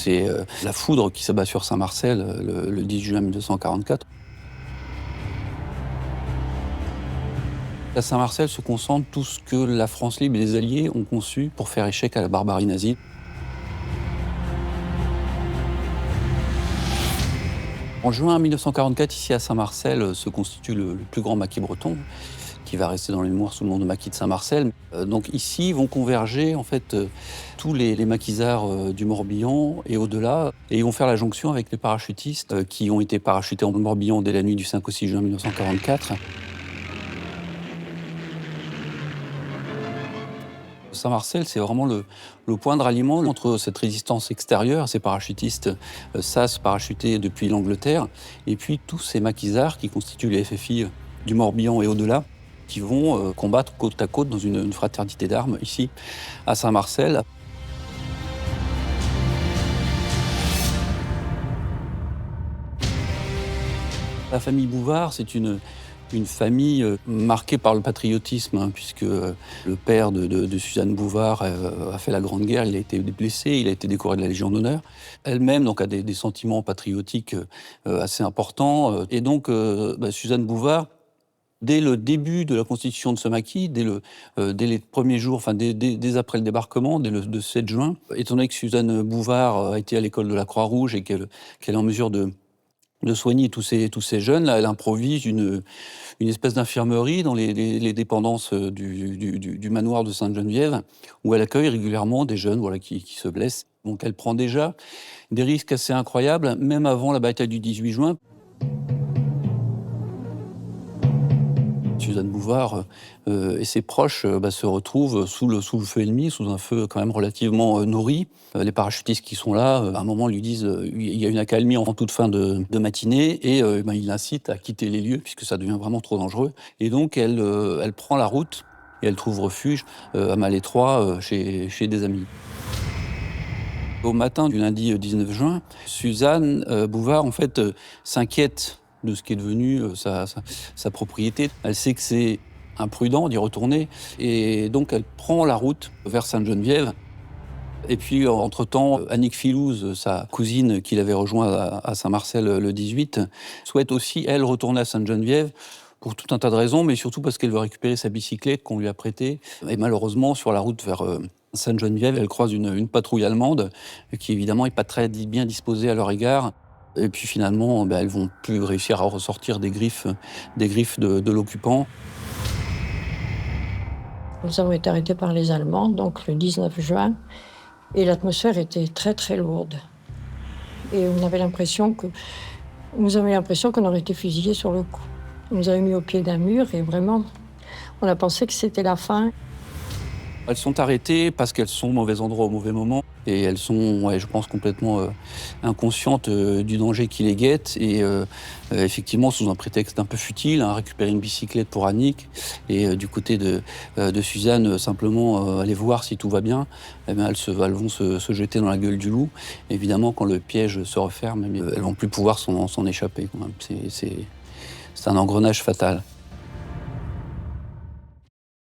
C'est la foudre qui s'abat sur Saint-Marcel le 10 juin 1944. À Saint-Marcel se concentre tout ce que la France libre et les Alliés ont conçu pour faire échec à la barbarie nazie. En juin 1944, ici à Saint-Marcel, se constitue le plus grand maquis breton, qui va rester dans les mémoires sous le nom de maquis de Saint-Marcel. Donc ici vont converger en fait tous les maquisards du Morbihan et au-delà, et ils vont faire la jonction avec les parachutistes qui ont été parachutés en Morbihan dès la nuit du 5 au 6 juin 1944. Saint-Marcel, c'est vraiment le point de ralliement entre cette résistance extérieure, ces parachutistes SAS parachutés depuis l'Angleterre, et puis tous ces maquisards qui constituent les FFI du Morbihan et au-delà, qui vont combattre côte à côte dans une fraternité d'armes ici à Saint-Marcel. La famille Bouvard, c'est une famille marquée par le patriotisme, hein, puisque le père de Suzanne Bouvard a fait la Grande Guerre, il a été blessé, il a été décoré de la Légion d'honneur. Elle-même donc, a des sentiments patriotiques assez importants. Et donc, Suzanne Bouvard, dès le début de la constitution de ce maquis, dès les premiers jours, enfin dès après le débarquement, dès le 7 juin, étant donné que Suzanne Bouvard a été à l'école de la Croix-Rouge et qu'elle est en mesure de soigner tous ces jeunes, là, elle improvise une espèce d'infirmerie dans les dépendances du manoir de Sainte-Geneviève, où elle accueille régulièrement des jeunes qui se blessent. Donc elle prend déjà des risques assez incroyables, même avant la bataille du 18 juin. Suzanne Bouvard et ses proches se retrouvent sous le feu ennemi, sous un feu quand même relativement nourri. Les parachutistes qui sont là, à un moment, lui disent il y a une accalmie en toute fin de matinée, et il l'incite à quitter les lieux, puisque ça devient vraiment trop dangereux. Et donc, elle prend la route et elle trouve refuge à Malétroit chez des amis. Au matin du lundi 19 juin, Suzanne Bouvard, en fait, s'inquiète de ce qui est devenu sa propriété. Elle sait que c'est imprudent d'y retourner, et donc elle prend la route vers Sainte-Geneviève. Et puis, entre-temps, Annick Filouz, sa cousine qui l'avait rejoint à Saint-Marcel le 18, souhaite aussi, elle, retourner à Sainte-Geneviève pour tout un tas de raisons, mais surtout parce qu'elle veut récupérer sa bicyclette qu'on lui a prêtée. Et malheureusement, sur la route vers Sainte-Geneviève, elle croise une patrouille allemande qui, évidemment, n'est pas très bien disposée à leur égard. Et puis finalement, elles vont plus réussir à ressortir des griffes de l'occupant. Nous avons été arrêtés par les Allemands, donc le 19 juin, et l'atmosphère était très très lourde. Et on avait l'impression qu'on aurait été fusillés sur le coup. On nous avait mis au pied d'un mur et vraiment, on a pensé que c'était la fin. Elles sont arrêtées parce qu'elles sont au mauvais endroit au mauvais moment. Et elles sont, je pense, complètement inconscientes du danger qui les guette. Et effectivement, sous un prétexte un peu futile, récupérer une bicyclette pour Annick. Et du côté de Suzanne, simplement aller voir si tout va bien. Elles vont se jeter dans la gueule du loup. Et évidemment, quand le piège se referme, elles ne vont plus pouvoir s'en échapper, quand même. C'est un engrenage fatal.